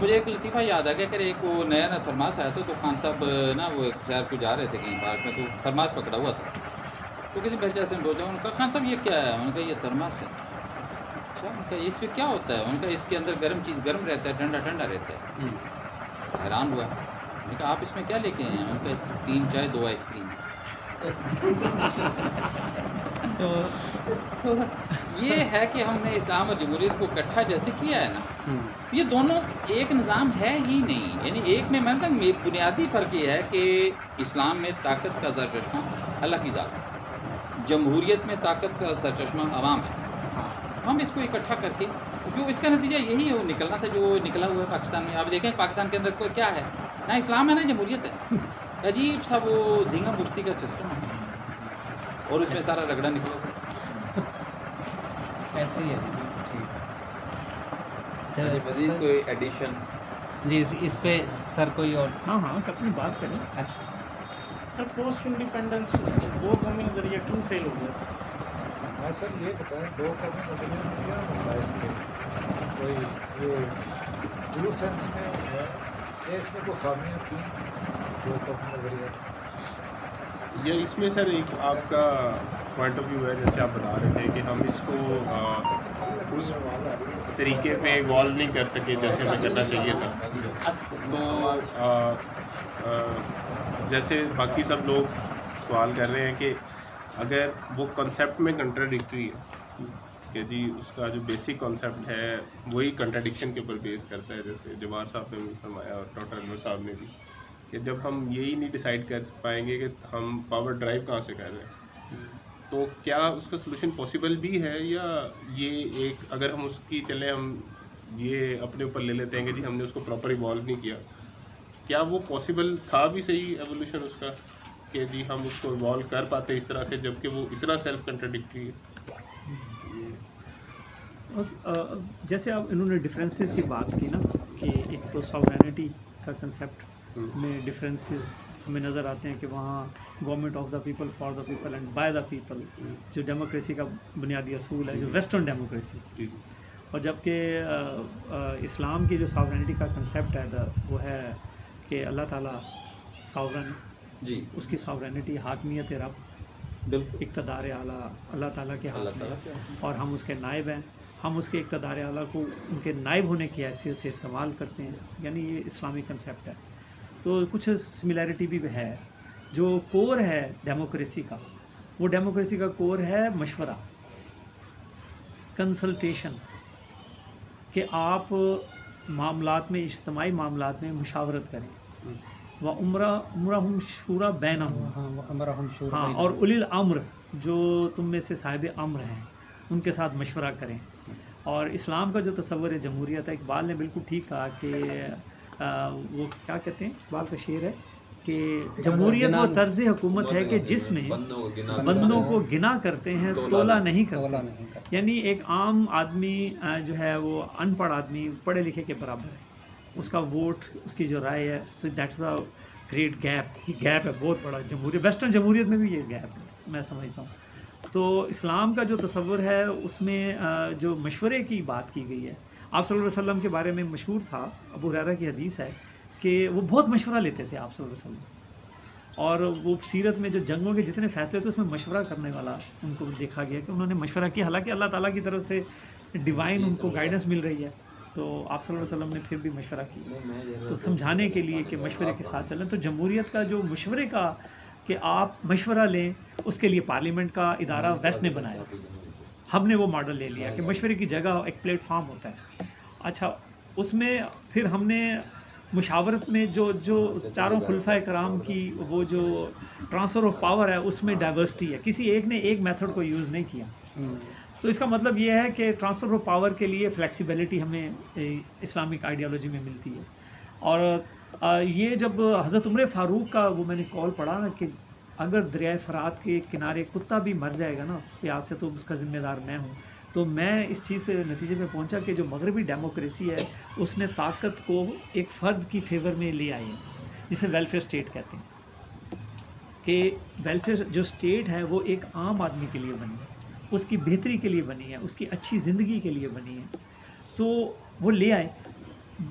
مجھے ایک لطیفہ یاد آ گیا کہ ایک وہ نیا نا تھرماس آیا تھا، تو خان صاحب نا وہ شہر کو جا رہے تھے کہیں پارک میں، تو تھرماس پکڑا ہوا تھا، تو کسی بچہ سے پوچھا، انہوں نے کہا خان صاحب یہ کیا ہے؟ انہوں نے کہا یہ تھرماس ہے۔ اچھا، ان کا اس پہ کیا ہوتا ہے؟ ان کا اس کے اندر گرم چیز گرم رہتا ہے، ٹھنڈا ٹھنڈا رہتا ہے۔ حیران ہوا، میں نے کہا آپ اس میں کیا لے کے آئے ہیں؟ ان کا 3 چائے 2 آئس کریم۔ تو یہ ہے کہ ہم نے اسلام اور جمہوریت کو اکٹھا جیسے کیا ہے نا، یہ دونوں ایک نظام ہے ہی نہیں، یعنی ایک میں مانتا ہوں بنیادی فرق یہ ہے کہ اسلام میں طاقت کا سرچشمہ اللہ کی ذات ہے، جمہوریت میں طاقت کا سرچشمہ عوام ہے۔ ہم اس کو اکٹھا کر کے، جو اس کا نتیجہ یہی ہے، وہ نکلنا تھا جو نکلا ہوا ہے پاکستان میں۔ آپ دیکھیں پاکستان کے اندر کوئی کیا ہے، نہ اسلام ہے نہ جمہوریت ہے، عجیب سا وہ دھینگا مفتی کا سسٹم ہے، اور اس میں سارا رگڑا نکلا۔ ایسے ہی ہے۔ چلیے مزید کوئی ایڈیشن؟ جی اس پہ سر کوئی اور؟ ہاں اپنی بات کریں۔ اچھا سر، پوسٹ انڈیپینڈنس دو قومی نظریہ کیوں فیل ہو گیا؟ ہاں سر یہ بتائیں، دو قومی نظریے میں کیا باعث تھے؟ کوئی یہ ٹرو سینس میں ہے کہ اس میں کوئی خامیاں تھیں دو قومی نظریہ؟ یہ اس میں سر ایک آپ کا پوائنٹ آف ویو ہے، جیسے آپ بتا رہے تھے کہ ہم اس کو اس طریقے پہ ایوالو نہیں کر سکے جیسے ہمیں کرنا چاہیے تھا۔ تو جیسے باقی سب لوگ سوال کر رہے ہیں کہ اگر وہ کنسیپٹ میں کنٹراڈکٹری ہے کہ جی اس کا جو بیسک کانسیپٹ ہے وہی کنٹراڈکشن کے اوپر بیس کرتا ہے، جیسے جوار صاحب نے بھی فرمایا اور ڈاکٹر انور صاحب نے بھی، کہ جب ہم یہی نہیں ڈیسائیڈ کر پائیں گے کہ ہم پاور ڈرائیو کہاں سے کر رہے ہیں، تو کیا اس کا سلوشن پاسبل بھی ہے، یا یہ ایک اگر ہم اس کی چلیں ہم یہ اپنے اوپر لے لیتے ہیں کہ جی ہم نے اس کو پراپر ایوالو نہیں کیا، کیا وہ پاسبل تھا بھی صحیح ایولیوشن اس کا کہ جی ہم اس کو ایوالو کر پاتے اس طرح سے جبکہ وہ اتنا سیلف کنٹراڈکٹری ہے؟ جیسے اب انہوں نے ڈفرینسز کی بات کی نا، کہ ایک تو ساورینٹی کا کنسیپٹ میں ڈفرینسز ہمیں نظر آتے ہیں کہ وہاں government of the people for the people and by the people جو ڈیموکریسی کا بنیادی اصول ہے، جو ویسٹرن ڈیموکریسی، اور جبکہ اسلام کی جو ساورینٹی کا کنسیپٹ ہے وہ ہے کہ اللہ تعالیٰ ساورن، جی اس کی ساورینٹی، حاکمیت رب، بالکل اقتدار اعلیٰ اللہ تعالیٰ کے ہاتھ میں، اور ہم اس کے نائب ہیں، ہم اس کے اقتدار اعلیٰ کو ان کے نائب ہونے کی حیثیت سے استعمال کرتے ہیں، یعنی یہ اسلامی کنسیپٹ ہے۔ تو کچھ سملیرٹی بھی ہے۔ جو کور ہے ڈیموکریسی کا، وہ ڈیموکریسی کا کور ہے مشورہ، کنسلٹیشن، کہ آپ معاملات میں، اجتماعی معاملات میں مشاورت کریں، وَأَمْرَهُمْ شُورَى بَيْنَهُمْ، ہاں، اور اولی الامر جو تم میں سے صاحب امر ہیں ان کے ساتھ مشورہ کریں۔ اور اسلام کا جو تصور ہے جمہوریت ہے، اقبال نے بالکل ٹھیک کہا کہ وہ کیا کہتے ہیں، اقبال کا شعر ہے کہ جمہوریت وہ طرز حکومت ہے کہ جس میں بندوں کو گنا کرتے ہیں، تولا نہیں کرتے، یعنی ایک عام آدمی جو ہے وہ ان پڑھ آدمی پڑھے لکھے کے برابر ہے، اس کا ووٹ، اس کی جو رائے ہے، تو دیٹس اے گریٹ گیپ، یہ گیپ ہے بہت بڑا جمہوریت، ویسٹرن جمہوریت میں بھی یہ گیپ ہے میں سمجھتا ہوں۔ تو اسلام کا جو تصور ہے اس میں جو مشورے کی بات کی گئی ہے، آپ صلی اللہ علیہ وسلم کے بارے میں مشہور تھا، ابو ہریرہ کی حدیث ہے کہ وہ بہت مشورہ لیتے تھے آپ صلی اللہ علیہ وسلم، اور وہ سیرت میں جو جنگوں کے جتنے فیصلے تھے اس میں مشورہ کرنے والا ان کو دیکھا گیا کہ انہوں نے مشورہ کیا، حالانکہ اللہ تعالیٰ کی طرف سے ڈیوائن ان کو گائیڈنس مل رہی ہے، تو آپ صلی اللہ علیہ وسلم نے پھر بھی مشورہ کیا، تو سمجھانے کے لیے کہ مشورے کے ساتھ چلیں۔ تو جمہوریت کا جو مشورے کا کہ آپ مشورہ لیں، اس کے لیے پارلیمنٹ کا ادارہ ویسٹ نے بنایا، ہم نے وہ ماڈل لے لیا کہ مشورے کی جگہ ایک پلیٹ فارم ہوتا ہے۔ اچھا، اس میں پھر ہم نے مشاورت میں جو چاروں خلفائے کرام کی وہ جو ٹرانسفر آف پاور ہے اس میں ڈائیورسٹی ہے، کسی ایک نے ایک میتھڈ کو یوز نہیں کیا، تو اس کا مطلب یہ ہے کہ ٹرانسفر آف پاور کے لیے فلیکسیبلٹی ہمیں اسلامک آئیڈیالوجی میں ملتی ہے۔ اور یہ جب حضرت عمر فاروق کا وہ میں نے کال پڑھا نا کہ اگر دریائے فرات کے کنارے کتا بھی مر جائے گا نا پیاس سے تو اس کا ذمہ دار میں ہوں، تو میں اس چیز پہ نتیجے پہ پہنچا کہ جو مغربی ڈیموکریسی ہے اس نے طاقت کو ایک فرد کی فیور میں لے آئی ہے، جسے ویلفیئر اسٹیٹ کہتے ہیں، کہ ویلفیئر جو اسٹیٹ ہے وہ ایک عام آدمی کے لیے بنی ہے، اس کی بہتری کے لیے بنی ہے، اس کی اچھی زندگی کے لیے بنی ہے، تو وہ لے آئے۔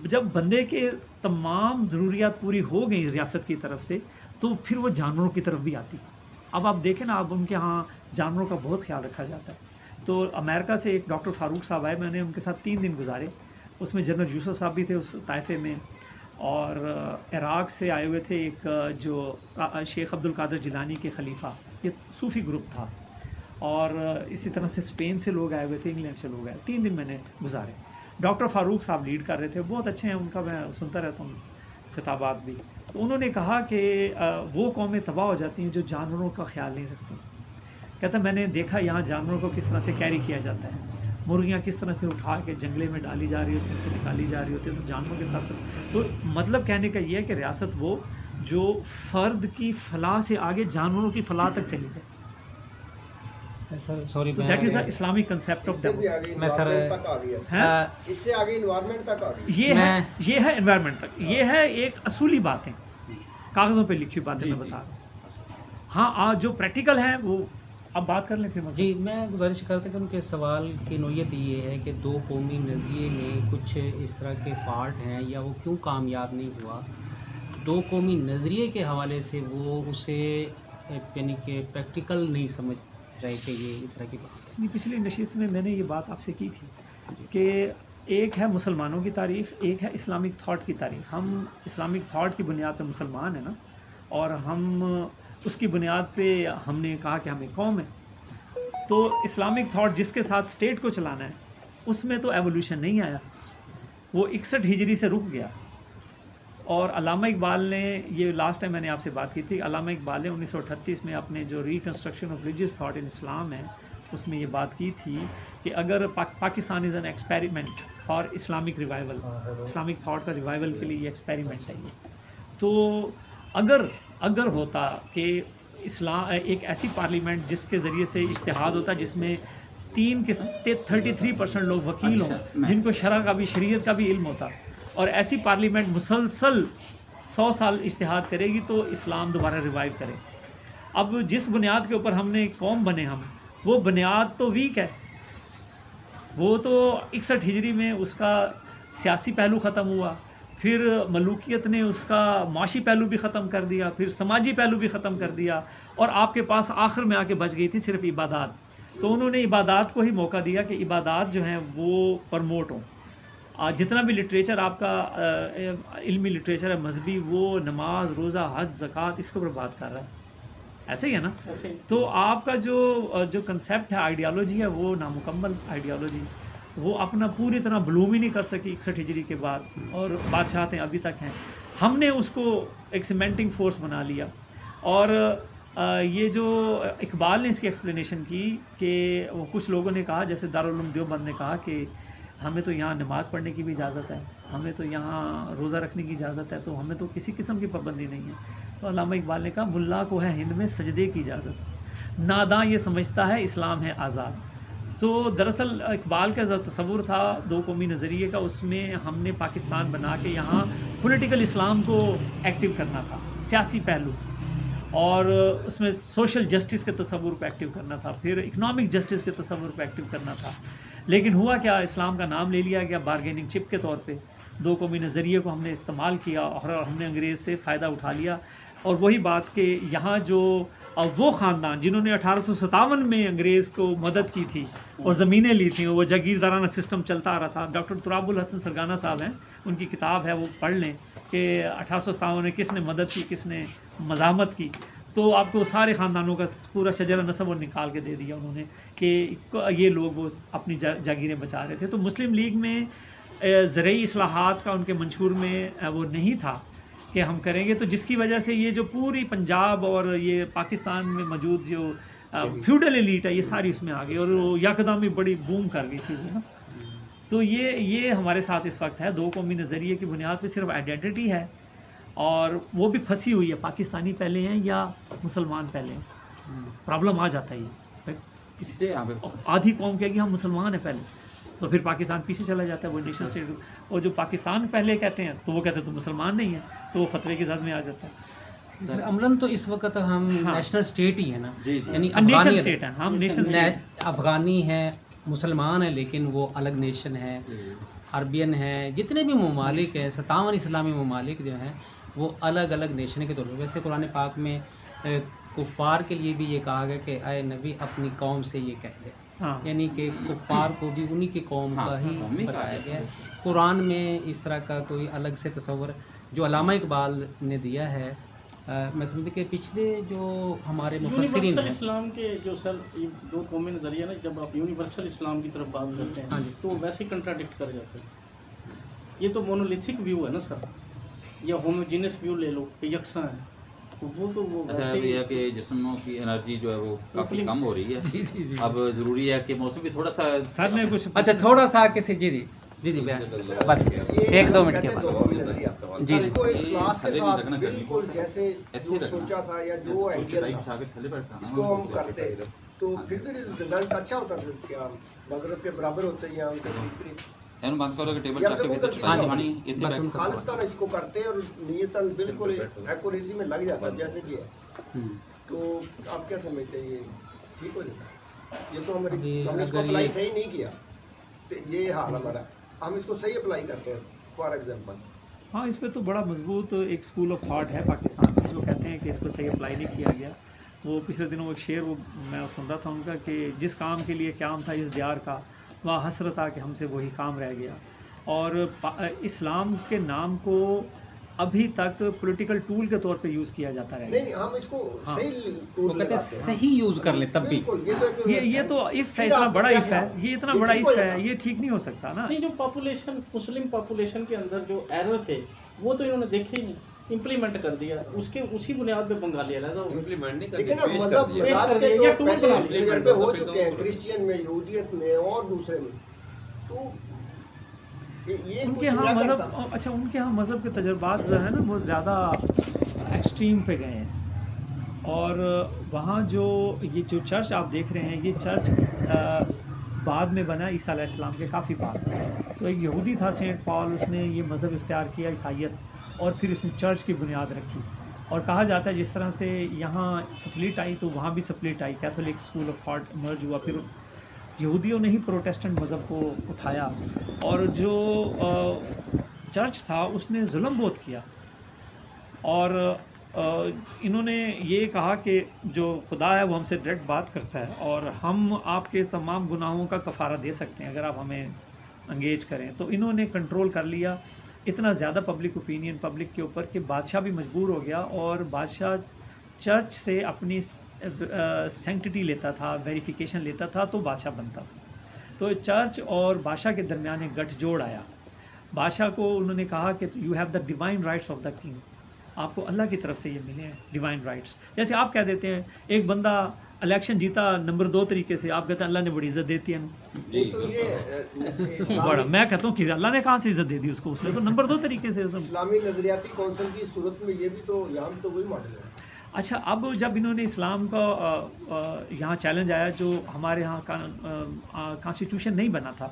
جب بندے کے تمام ضروریات پوری ہو گئی ریاست کی طرف سے تو پھر وہ جانوروں کی طرف بھی آتی. اب آپ دیکھیں نا، اب ان کے ہاں جانوروں کا بہت خیال رکھا جاتا ہے. تو امریکہ سے ایک ڈاکٹر فاروق صاحب آئے، میں نے ان کے ساتھ 3 دن گزارے. اس میں جنرل یوسف صاحب بھی تھے اس طائفے میں، اور عراق سے آئے ہوئے تھے ایک جو شیخ عبد القادر جیلانی کے خلیفہ، یہ صوفی گروپ تھا، اور اسی طرح سے اسپین سے لوگ آئے ہوئے تھے، انگلینڈ سے لوگ آئے. 3 دن میں نے گزارے. ڈاکٹر فاروق صاحب لیڈ کر رہے تھے، بہت اچھے ہیں، ان کا میں سنتا رہتا ہوں خطابات بھی. تو انہوں نے کہا کہ وہ قومیں تباہ ہو جاتی ہیں جو جانوروں کا خیال نہیں رکھتی. کہتا میں نے دیکھا یہاں جانوروں کو کس طرح سے کیری کیا جاتا ہے، مرغیاں کس طرح سے اٹھا کے جنگلے میں ڈالی جا رہی ہوتی ہیں، ان سے نکالی جا رہی ہوتی ہے، تو جانوروں کے ساتھ ساتھ. تو مطلب کہنے کا یہ ہے کہ ریاست وہ جو فرد کی فلاح سے آگے جانوروں کی فلاح تک چلی جائے. Sorry, that is the Islamic concept of development. میں سر اس سے آگے انوائرمنٹ تک آ گئی. یہ ہے انوائرمنٹ تک، یہ ہے ایک اصولی باتیں، کاغذوں پہ لکھی باتیں میں بتا رہا ہوں. ہاں جو پریکٹیکل ہیں وہ اب بات کر لیں پھر. جی میں گزارش کرتا کہ ان کے سوال کی نوعیت یہ ہے کہ 2 قومی نظریے میں کچھ اس طرح کے پارٹ ہیں، یا وہ کیوں کامیاب نہیں ہوا. 2 قومی نظریے کے حوالے سے وہ اسے یعنی کہ پریکٹیکل نہیں سمجھ رہے کہ یہ اس طرح کی بات ہے. پچھلی نشست میں نے یہ بات آپ سے کی تھی کہ ایک ہے مسلمانوں کی تاریخ، ایک ہے اسلامک تھاٹ کی تاریخ. ہم اسلامک تھاٹ کی بنیاد پہ مسلمان ہیں نا، اور ہم اس کی بنیاد پہ ہم نے کہا کہ ہم ایک قوم ہے. تو اسلامک تھاٹ جس کے ساتھ اسٹیٹ کو چلانا ہے، اس میں تو ایولیوشن نہیں آیا، وہ 61 ہجری سے رک گیا. اور علامہ اقبال نے، یہ لاسٹ ٹائم میں نے آپ سے بات کی تھی، علامہ اقبال نے 1938 میں اپنے جو reconstruction of religious thought in Islam ہے اس میں یہ بات کی تھی کہ اگر Pakistan is an experiment for Islamic revival, Islamic thought کا ریوائول کے لیے یہ ایکسپیریمنٹ ہے. تو اگر ہوتا کہ اسلام ایک ایسی پارلیمنٹ جس کے ذریعے سے اجتہاد ہوتا جس میں 33% لوگ وکیل ہوں، جن کو شرع کا بھی شریعت کا بھی علم ہوتا، اور ایسی پارلیمنٹ مسلسل 100 سال اجتہاد کرے گی تو اسلام دوبارہ ریوائیو کرے. اب جس بنیاد کے اوپر ہم نے قوم بنے، ہم وہ بنیاد تو ویک ہے. وہ تو 61 ہجری میں اس کا سیاسی پہلو ختم ہوا، پھر ملوکیت نے اس کا معاشی پہلو بھی ختم کر دیا، پھر سماجی پہلو بھی ختم کر دیا، اور آپ کے پاس آخر میں آ کے بچ گئی تھی صرف عبادات. تو انہوں نے عبادات کو ہی موقع دیا کہ عبادات جو ہیں وہ پرموٹ ہوں. جتنا بھی لٹریچر آپ کا علمی لٹریچر ہے مذہبی، وہ نماز، روزہ، حج، زکوٰۃ اس کے اوپر بات کر رہا ہے. ایسے ہی ہے نا؟ تو آپ کا جو کنسیپٹ ہے، آئیڈیالوجی ہے، وہ نامکمل آئیڈیالوجی، وہ اپنا پوری طرح بلوم ہی نہیں کر سکی 61 ہجری کے بعد، اور بادشاہتیں ابھی تک ہیں. ہم نے اس کو ایک سیمنٹنگ فورس بنا لیا. اور یہ جو اقبال نے اس کی ایکسپلینیشن کی کہ وہ کچھ لوگوں نے کہا، جیسے دارالعلوم دیوبند نے کہا کہ ہمیں تو یہاں نماز پڑھنے کی بھی اجازت ہے، ہمیں تو یہاں روزہ رکھنے کی اجازت ہے، تو ہمیں تو کسی قسم کی پابندی نہیں ہے. تو علامہ اقبال نے کہا ملا کو ہے ہند میں سجدے کی اجازت، ناداں یہ سمجھتا ہے اسلام ہے آزاد. تو دراصل اقبال کا جو تصور تھا 2 قومی نظریے کا، اس میں ہم نے پاکستان بنا کے یہاں پولیٹیکل اسلام کو ایکٹیو کرنا تھا، سیاسی پہلو، اور اس میں سوشل جسٹس کے تصور کو ایکٹیو کرنا تھا، پھر اکنامک جسٹس کے تصور کو ایکٹیو کرنا تھا. لیکن ہوا کیا، اسلام کا نام لے لیا گیا بارگیننگ چپ کے طور پہ. 2 قومی نظریے کو ہم نے استعمال کیا اور ہم نے انگریز سے فائدہ اٹھا لیا. اور وہی بات کہ یہاں جو وہ خاندان جنہوں نے 1857 میں انگریز کو مدد کی تھی اور زمینیں لی تھیں، وہ جاگیردارانہ سسٹم چلتا آ رہا تھا. ڈاکٹر تراب الحسن سرگانہ صاحب ہیں، ان کی کتاب ہے، وہ پڑھ لیں کہ 1857 میں کس نے مدد کی، کس نے مزاحمت کی. تو آپ کو سارے خاندانوں کا پورا شجرہ نسب اور نکال کے دے دیا انہوں نے کہ یہ لوگ وہ اپنی جاگیریں بچا رہے تھے. تو مسلم لیگ میں زرعی اصلاحات کا ان کے منشور میں وہ نہیں تھا کہ ہم کریں گے. تو جس کی وجہ سے یہ جو پوری پنجاب اور یہ پاکستان میں موجود جو فیوڈل ایلیٹ ہے، یہ ساری اس میں آ گئی اور یکدم بڑی بوم کر گئی تھی. تو یہ ہمارے ساتھ اس وقت ہے. 2 قومی نظریے کی بنیاد پہ صرف آئیڈینٹی ہے، اور وہ بھی پھنسی ہوئی ہے، پاکستانی پہلے ہیں یا مسلمان پہلے ہیں. پرابلم آ جاتا ہے یہ، کسی آدھی قوم کہے گی ہم مسلمان ہیں پہلے، تو پھر پاکستان پیچھے چلا جاتا ہے وہ نیشن اسٹیٹ. اور جو پاکستان پہلے کہتے ہیں تو وہ کہتے ہیں تو مسلمان نہیں ہیں، تو وہ فتوے کی زد میں آ جاتا ہے. عملاً تو اس وقت ہم نیشنل اسٹیٹ ہی ہے نا، یعنی نیشن اسٹیٹ ہیں ہم، نیشن اسٹیٹ افغانی ہیں، مسلمان ہیں لیکن وہ الگ نیشن ہے. عربین ہیں، جتنے بھی ممالک ہیں 57 اسلامی ممالک جو ہیں وہ الگ الگ نیشن کے طور پر. ویسے قرآن پاک میں کفار کے لیے بھی یہ کہا گیا کہ اے نبی اپنی قوم سے یہ کہہ دے، یعنی کہ کفار کو بھی انہی کی قوم کا ہی بتایا گیا ہے. قرآن میں اس طرح کا کوئی الگ سے تصور جو علامہ اقبال نے دیا ہے، میں سمجھتی کہ پچھلے جو ہمارے مفسرین یونیورسل ہیں، اسلام کے جو سر دو قومی نظریہ نا، جب آپ یونیورسل اسلام کی طرف بات کرتے ہیں تو وہ ویسے ہی کنٹراڈکٹ کر جاتے ہیں. یہ تو مونولیتھک ویو ہے نا سر، یا ہوموجینس ویو لے لو کہ یکساں ہے، تو وہ اچھا یہ ہے کہ جسموں کی انرجی جو ہے وہ کافی کم ہو رہی ہے. اب ضروری ہے کہ موسم بھی تھوڑا سا سر نے کچھ اچھا تھوڑا سا کسی جی بس 1-2 منٹ کے بعد جی کلاس کے ساتھ بالکل جیسے جو سوچا تھا یا جو آئیڈیا تھا اس کو ہم کرتے تو پھر بھی رزلٹ اچھا ہوتا ہے. کیا مغرب کے برابر ہوتے ہیں یا ان کے بند کرو کہ ٹیبل خالصتاً اس کو کرتے اور نیتاً بالکل ایکوریسی میں لگ جاتا جیسے کہ ہے. تو آپ کیا سمجھتے ہیں یہ ٹھیک ہو جاتا ہے؟ یہ تو ہم نے اس کو اپلائی صحیح نہیں کیا، یہ حال ہمارا. ہم اس کو صحیح اپلائی کرتے ہیں فار ایگزامپل. ہاں اس پہ تو بڑا مضبوط ایک اسکول آف تھاٹ ہے پاکستان میں جو کہتے ہیں کہ اس کو صحیح اپلائی نہیں کیا گیا. وہ پچھلے دنوں ایک شعر وہ میں سن رہا تھا ان کا کہ جس کام کے لیے قیام تھا اس دیار کا وہاں حسرت آ کہ ہم سے وہی کام رہ گیا. اور اسلام کے نام کو ابھی تک پولیٹیکل ٹول کے طور پہ یوز کیا جاتا ہے. نہیں ہم اس کو صحیح یوز کر لیں تب بھی یہ تو اف ہے، اتنا بڑا اف ہے، یہ اتنا بڑا اف ہے، یہ ٹھیک نہیں ہو سکتا نا. نہیں جو پاپولیشن مسلم پاپولیشن کے اندر جو ایرر تھے وہ تو انہوں نے دیکھے ہی نہیں، امپلیمنٹ کر دیا اسی بنیاد پہ بنگالی علیحدہ امپلیمنٹ نہیں لیکن مذہب تجربے ہو چکے ہیں کرسچین میں، یہودیت میں اور دوسرے میں. تو ان کے ہاں مذہب اچھا ان کے ہاں مذہب کے تجربات جو ہے نا بہت زیادہ ایکسٹریم پہ گئے ہیں. اور وہاں جو چرچ آپ دیکھ رہے ہیں یہ چرچ بعد میں بنا عیسیٰ علیہ السلام کے کافی بعد. تو ایک یہودی تھا سینٹ پال، اس نے یہ مذہب اختیار کیا عیسائیت، اور پھر اس نے چرچ کی بنیاد رکھی. اور کہا جاتا ہے جس طرح سے یہاں سپلٹ آئی تو وہاں بھی سپلٹ آئی، Catholic school of thought merge ہوا، پھر یہودیوں نے ہی پروٹیسٹنٹ مذہب کو اٹھایا. اور جو چرچ تھا اس نے ظلم بہت کیا، اور انہوں نے یہ کہا کہ جو خدا ہے وہ ہم سے ڈائریکٹ بات کرتا ہے اور ہم آپ کے تمام گناہوں کا کفارہ دے سکتے ہیں اگر آپ ہمیں انگیج کریں. تو انہوں نے کنٹرول کر لیا اتنا زیادہ پبلک اوپینین پبلک کے اوپر کہ بادشاہ بھی مجبور ہو گیا، اور بادشاہ چرچ سے اپنی سینکٹیٹی لیتا تھا، ویریفیکیشن لیتا تھا تو بادشاہ بنتا تھا. تو چرچ اور بادشاہ کے درمیان ایک گٹھ جوڑ آیا. بادشاہ کو انہوں نے کہا کہ you have the divine rights of the king, آپ کو اللہ کی طرف سے یہ ملے ہیں ڈیوائن رائٹس. جیسے آپ کہہ دیتے ہیں ایک بندہ الیکشن جیتا نمبر 2 طریقے سے، آپ کہتے ہیں اللہ نے بڑی عزت دیتی ہے بڑا. میں کہتا ہوں کہ اللہ نے کہاں سے عزت دے دی اس کو، اس نے تو نمبر 2 طریقے سے. اسلامی نظریاتی کونسل کی صورت میں یہ بھی تو یہاں بھی تو وہی ماڈل ہے. اچھا اب جب انہوں نے اسلام کا یہاں چیلنج آیا، جو ہمارے ہاں کانسٹیٹیوشن نہیں بنا تھا،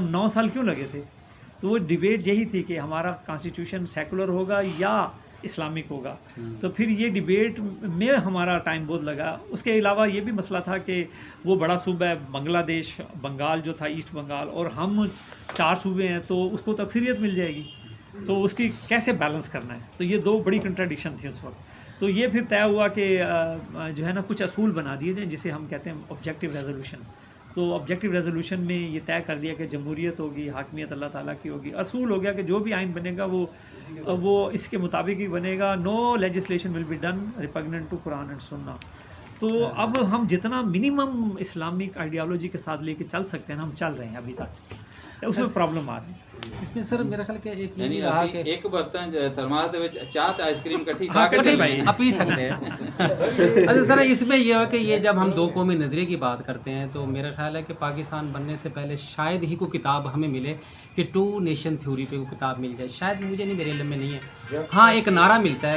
9 سال کیوں لگے تھے؟ تو وہ ڈیبیٹ یہی تھی کہ ہمارا کانسٹیٹیوشن سیکولر ہوگا یا اسلامک ہوگا. تو پھر یہ ڈیبیٹ میں ہمارا ٹائم بہت لگا. اس کے علاوہ یہ بھی مسئلہ تھا کہ وہ بڑا صوبہ ہے بنگلہ دیش، بنگال جو تھا ایسٹ بنگال، اور ہم 4 صوبے ہیں تو اس کو تو اکثریت مل جائے گی، تو اس کی کیسے بیلنس کرنا ہے. تو یہ 2 بڑی کنٹراڈکشن تھی اس وقت. تو یہ پھر طے ہوا کہ جو ہے نا کچھ اصول بنا دیے جائیں جسے ہم کہتے ہیں آبجیکٹیو ریزولوشن. تو آبجیکٹیو ریزولوشن میں یہ طے کر دیا کہ جمہوریت ہوگی، حاکمیت اللہ تعالیٰ کی ہوگی. اصول ہو گیا کہ جو بھی آئین بنے گا وہ اس کے مطابق ہی بنے گا. No legislation will be done repugnant to Quran and Sunnah. تو اب ہم جتنا منیمم اسلامک آئیڈیالوجی کے ساتھ لے کے چل سکتے ہیں ہم چل رہے ہیں ابھی تک. اس میں پرابلم آ رہی ہے. اس میں سر میرا خیال کہ ایک برتن ترماز دے وچ چاہ تے آئس کریم کٹھی آپ پی سکتے ہیں. اچھا سر اس میں یہ ہے کہ یہ جب ہم 2 قومی نظریے کی بات کرتے ہیں تو میرا خیال ہے کہ پاکستان بننے سے پہلے شاید ہی کوئی کتاب ہمیں ملے کہ 2 نیشن تھیوری پہ کوئی کتاب مل جائے. شاید مجھے نہیں، میرے علم میں نہیں ہے. ہاں ایک نعرہ ملتا ہے